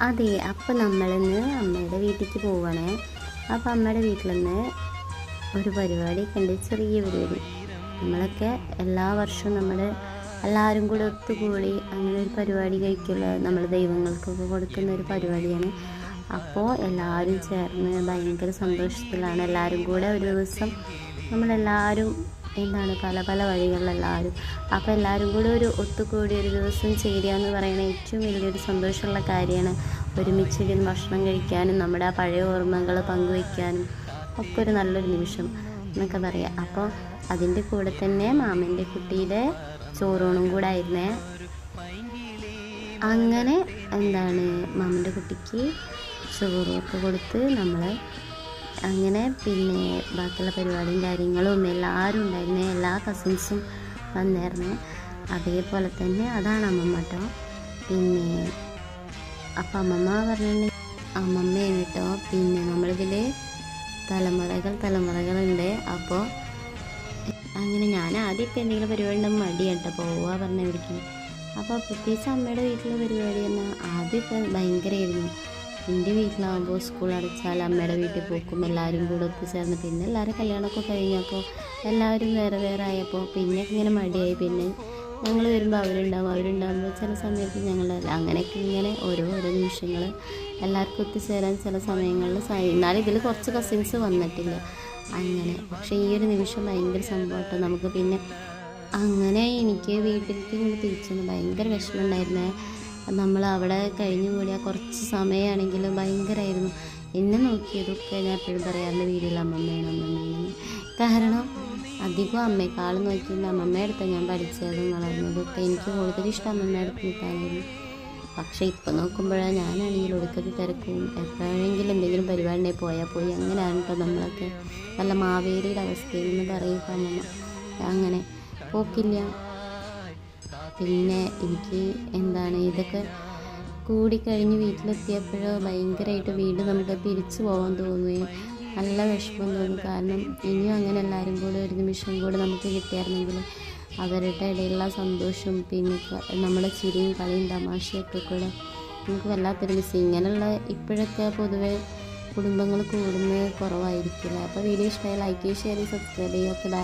അതെ, അപ്പോൾ നമ്മളിന്ന് അമ്മയുടെ വീട്ടിലേക്ക് പോവുകയാണേ. അപ്പോൾ അമ്മയുടെ വീട്ടിൽ നിന്ന് ഒരു പരിപാടിയൊക്കെ ഉണ്ട്, ചെറിയ പരിപാടി. നമ്മളൊക്കെ എല്ലാ വർഷവും എല്ലാവരും കൂടെ ഒത്തുകൂടി അങ്ങനെ ഒരു പരിപാടി കഴിക്കുള്ള നമ്മൾ ദൈവങ്ങൾക്കൊക്കെ കൊടുക്കുന്ന ഒരു പരിപാടിയാണ്. അപ്പോൾ എല്ലാവരും ചേർന്ന് ഭയങ്കര സന്തോഷത്തിലാണ്. എല്ലാവരും കൂടെ ഒരു ദിവസം നമ്മളെല്ലാവരും പല പല വഴികളിലെല്ലാവരും, അപ്പോൾ എല്ലാവരും കൂടെ ഒരു ഒത്തുകൂടി ഒരു ദിവസം ചേരുക എന്ന് പറയുന്നത് ഏറ്റവും വലിയൊരു സന്തോഷമുള്ള കാര്യമാണ്. ഒരുമിച്ചിരുന്ന് ഭക്ഷണം കഴിക്കാനും നമ്മുടെ ആ പഴയ ഓർമ്മകൾ പങ്കുവയ്ക്കാനും ഒക്കെ ഒരു നല്ലൊരു നിമിഷം എന്നൊക്കെ പറയാം. അപ്പോൾ അതിൻ്റെ കൂടെ തന്നെ മാമൻ്റെ കുട്ടിയുടെ ചോറൂണും കൂടെ ആയിരുന്നേ. അങ്ങനെ മാമൻ്റെ കുട്ടിക്ക് ചോറൊക്കെ കൊടുത്ത് നമ്മൾ അങ്ങനെ പിന്നെ ബാക്കിയുള്ള പരിപാടിയും കാര്യങ്ങളും എല്ലാവരും ഉണ്ടായിരുന്നേ. എല്ലാ കസിൻസും വന്നായിരുന്നു. അതേപോലെ തന്നെ അതാണ് അമ്മമ്മ കേട്ടോ. പിന്നെ അപ്പം അമ്മമ്മ പറഞ്ഞിട്ടുണ്ടെങ്കിൽ അമ്മമ്മയാണ് കേട്ടോ. പിന്നെ നമ്മളിതിൽ തലമുറകളുണ്ട്. അപ്പോൾ അങ്ങനെ ഞാൻ ആദ്യമൊക്കെ എന്തെങ്കിലും പരിപാടി ഉണ്ടെങ്കിൽ മടിയാണ് കേട്ടോ പോവുക പറഞ്ഞ വിളിക്കുന്നത്. അപ്പോൾ പ്രത്യേകിച്ച് അമ്മയുടെ വീട്ടിലെ പരിപാടി പറഞ്ഞാൽ ആദ്യമൊക്കെ ഭയങ്കരമായിരുന്നു. എൻ്റെ വീട്ടിലാകുമ്പോൾ സ്കൂൾ അടച്ചാൽ അമ്മയുടെ വീട്ടിൽ പോക്കും എല്ലാവരും കൂടെ ഒത്തുചേർന്ന്. പിന്നെ എല്ലാവരും കല്യാണമൊക്കെ കഴിഞ്ഞപ്പോൾ എല്ലാവരും വേറെ വേറെ ആയപ്പോൾ പിന്നെ ഇങ്ങനെ മടിയായി. പിന്നെ ഞങ്ങൾ വരുമ്പോൾ അവരുണ്ടാകുമ്പോൾ ചില സമയത്ത് ഞങ്ങൾ അങ്ങനെയൊക്കെ ഇങ്ങനെ ഓരോ നിമിഷങ്ങൾ എല്ലാവർക്കും ഒത്തുചേരാൻ ചില സമയങ്ങളിൽ എന്നാലും ഇതിൽ കുറച്ച് കസിൻസ് വന്നിട്ടില്ല അങ്ങനെ. പക്ഷേ ഈ ഒരു നിമിഷം ഭയങ്കര സംഭവമായിട്ടോ നമുക്ക്. പിന്നെ അങ്ങനെ എനിക്ക് വീട്ടിലേക്ക് ഇങ്ങനെ തിരിച്ചൊന്ന് ഭയങ്കര വിഷമമുണ്ടായിരുന്നേ. നമ്മൾ അവിടെ കഴിഞ്ഞു കൂടിയ കുറച്ച് സമയമാണെങ്കിലും ഭയങ്കരമായിരുന്നു. എന്നെ നോക്കിയതൊക്കെ ഞാൻ എപ്പോഴും പറയാറുണ്ട് വീട്ടിൽ അമ്മമ്മയാണ്. കാരണം അധികം അമ്മയെക്കാളും നോക്കിയിട്ട് അമ്മമ്മയുടെ അടുത്താണ് ഞാൻ പഠിച്ചതും വളർന്നതൊക്കെ. എനിക്ക് കൂടുതൽ ഇഷ്ടം അമ്മമ്മയുടെ അടുത്ത് നിൽക്കാനായിരുന്നു. പക്ഷേ ഇപ്പോൾ നോക്കുമ്പോഴാണ് ഞാനാണെങ്കിൽ ഒടുക്കത്തിൽ തിരക്കും. എപ്പോഴെങ്കിലും എന്തെങ്കിലും പരിപാടി ഉണ്ടെങ്കിൽ പോയി അങ്ങനെയാണ് കേട്ടോ നമ്മളൊക്കെ. വല്ല മാവേലിയുടെ അവസ്ഥയിൽ നിന്ന് പറയും അമ്മമ്മ. അങ്ങനെ പോക്കില്ല. പിന്നെ എനിക്ക് ഇതൊക്കെ കൂടിക്കഴിഞ്ഞ് വീട്ടിലെത്തിയപ്പോഴോ ഭയങ്കരമായിട്ട് വീണ്ടും നമുക്ക് തിരിച്ചു പോകാൻ തോന്നുകയും നല്ല വിഷമം തോന്നും. കാരണം ഇനിയും അങ്ങനെ എല്ലാവരും കൂടെ ഒരു നിമിഷം കൂടെ നമുക്ക് കിട്ടിയായിരുന്നെങ്കിൽ അവരുടെ ഇടയിലുള്ള സന്തോഷവും പിന്നെ നമ്മുടെ ചിരിയും കളിയും തമാശയൊക്കെ കൂടെ നമുക്ക് വല്ലാത്തൊരു മിസ്. ഇങ്ങനെയുള്ള ഇപ്പോഴൊക്കെ പൊതുവെ കുടുംബങ്ങൾ കൂടുന്നത് കുറവായിരിക്കില്ല. അപ്പോൾ വീഡിയോ ഇഷ്ടമായി ലൈക്ക് ചെയ്യുക, ഷെയർ ചെയ്യുക, സബ്സ്ക്രൈബ് ചെയ്യുക. Okay, by.